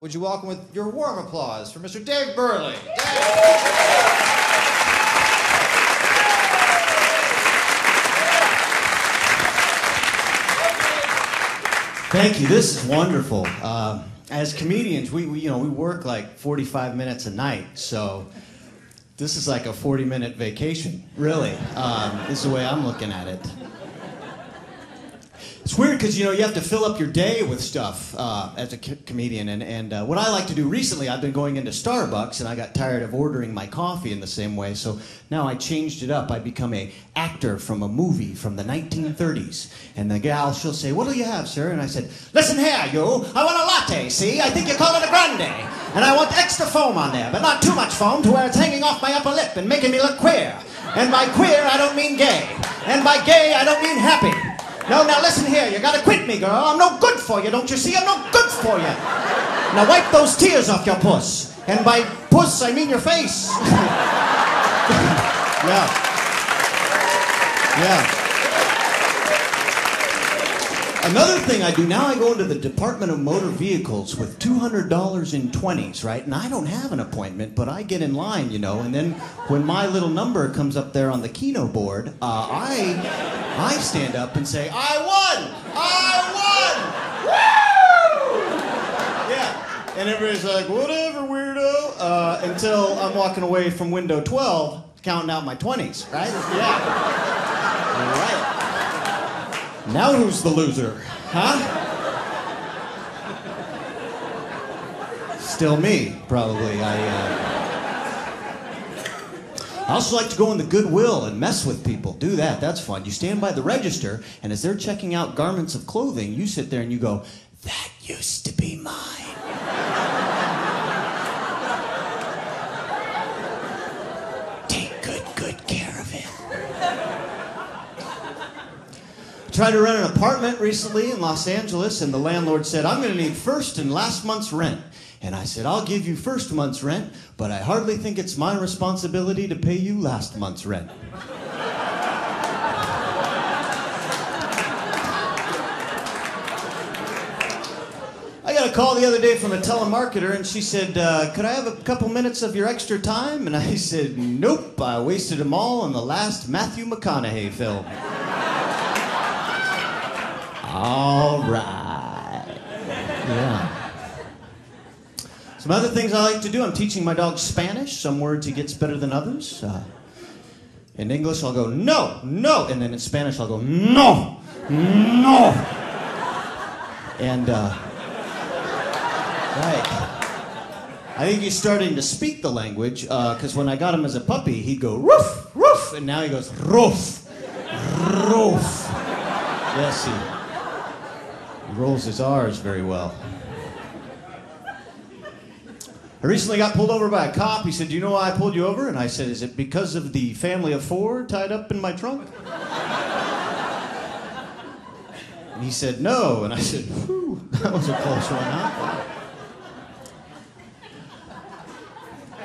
Would you welcome with your warm applause for Mr. Dave Burleigh? Thank you. This is wonderful. As comedians, we work like 45 minutes a night, so this is like a 40-minute vacation, really. This is the way I'm looking at it. It's weird because, you have to fill up your day with stuff as a comedian. And what I like to do recently, I've been going into Starbucks, and I got tired of ordering my coffee in the same way. So now I changed it up. I become an actor from a movie from the 1930s. And the gal, she'll say, "What'll you have, sir?" And I said, "Listen here, you. I want a latte, see? I think you call it a grande. And I want extra foam on there, but not too much foam to where it's hanging off my upper lip and making me look queer. And by queer, I don't mean gay. And by gay, I don't mean happy. No, now listen here, you gotta quit me, girl. I'm no good for you, don't you see? I'm no good for you. Now wipe those tears off your puss. And by puss, I mean your face." Yeah. Another thing I do now, I go into the Department of Motor Vehicles with $200 in 20s, right? And I don't have an appointment, but I get in line, and then when my little number comes up there on the Keno board, I stand up and say, "I won! Woo!" Yeah. And everybody's like, "Whatever, weirdo," until I'm walking away from window 12, counting out my 20s, right? Yeah. All right. Now who's the loser? Huh? Still me, probably. I also like to go in the Goodwill and mess with people. Do that, that's fun. You stand by the register, and as they're checking out garments of clothing, you sit there and you go, "That used to be mine." Take good care of it. Tried to rent an apartment recently in Los Angeles, and the landlord said, "I'm going to need first and last month's rent." And I said, "I'll give you first month's rent, but I hardly think it's my responsibility to pay you last month's rent." I got a call the other day from a telemarketer, and she said, "Could I have a couple minutes of your extra time?" And I said, "Nope, I wasted them all on the last Matthew McConaughey film." All right. Yeah. Some other things I like to do, I'm teaching my dog Spanish. Some words he gets better than others. In English, I'll go, "No, no." And then in Spanish, I'll go, "No, no." And, right. I think he's starting to speak the language, because when I got him as a puppy, he'd go, "Roof, roof." And now he goes, "Roof, roof." Yes, he rolls his R's very well. I recently got pulled over by a cop. He said, "Do you know why I pulled you over?" And I said, "Is it because of the family of 4 tied up in my trunk?" And he said, "No." And I said, "Whew, that was a close one, huh?"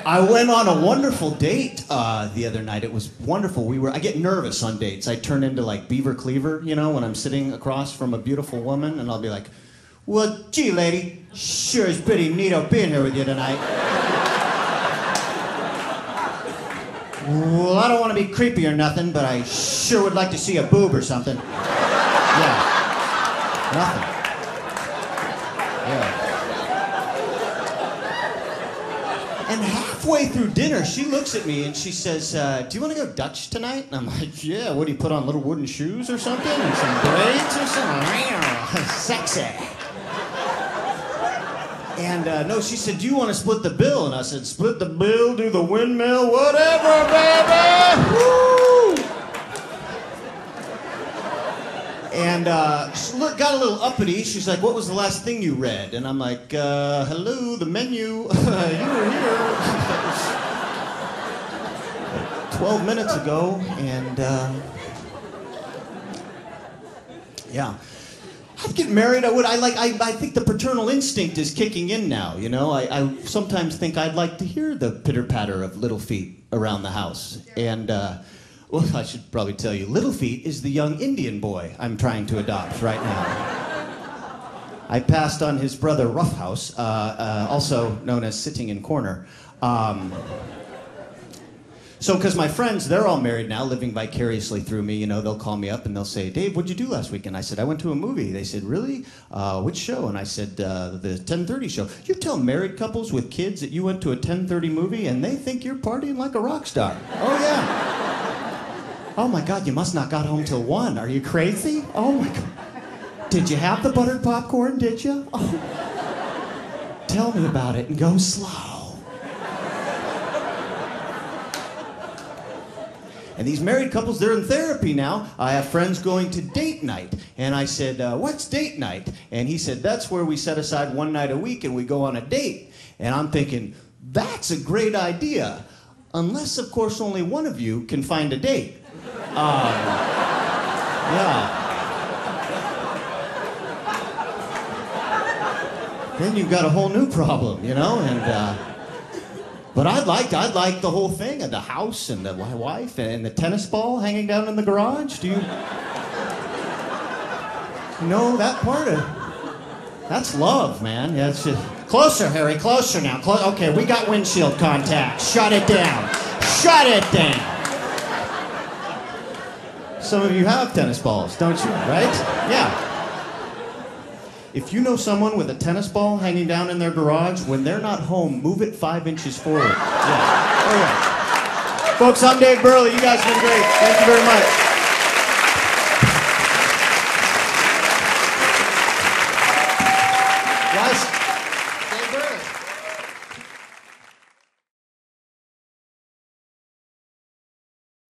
I went on a wonderful date the other night. It was wonderful. I get nervous on dates. I turn into like Beaver Cleaver, when I'm sitting across from a beautiful woman, and I'll be like, "Well, gee, lady, sure is pretty neato being here with you tonight." "Well, I don't want to be creepy or nothing, but I sure would like to see a boob or something." Yeah. Nothing. Yeah. And halfway through dinner, she looks at me and she says, "Do you want to go Dutch tonight?" And I'm like, "Yeah, what do you put on, little wooden shoes or something? And some braids or something?" Sexy. And no, she said, "Do you want to split the bill?" And I said, "Split the bill, do the windmill, whatever, baby." Woo! And she got a little uppity. She's like, "What was the last thing you read?" And I'm like, "Hello, the menu. You were here 12 minutes ago." And yeah. I'd get married. I think the paternal instinct is kicking in now. I sometimes think I'd like to hear the pitter patter of little feet around the house. And well, I should probably tell you, Little Feet is the young Indian boy I'm trying to adopt right now. I passed on his brother Roughhouse, also known as Sitting in Corner. So, because my friends, they're all married now, living vicariously through me. You know, they'll call me up and they'll say, Dave, what'd you do last weekend? I said, I went to a movie. They said, really? Which show? And I said, the 10:30 show. You tell married couples with kids that you went to a 10:30 movie and they think you're partying like a rock star. Oh, yeah. Oh, my God, you must not got home till 1. Are you crazy? Oh, my God. Did you have the buttered popcorn, did you? Oh. Tell me about it and go slow. And these married couples, they're in therapy now. I have friends going to date night. And I said, what's date night? And he said, that's where we set aside one night a week and we go on a date. And I'm thinking, that's a great idea. Unless, of course, only one of you can find a date. Yeah. Then you've got a whole new problem, you know? And, but I'd like the whole thing, and the house, and the wife, and the tennis ball hanging down in the garage. Do you know that part of? That's love, man. Yeah, it's just closer, Harry, closer now. Okay, we got windshield contact. Shut it down. Shut it down. Some of you have tennis balls, don't you? Right? Yeah. If you know someone with a tennis ball hanging down in their garage, when they're not home, move it 5 inches forward. Yeah. Oh, yeah. Folks, I'm Dave Burleigh. You guys have been great. Thank you very much.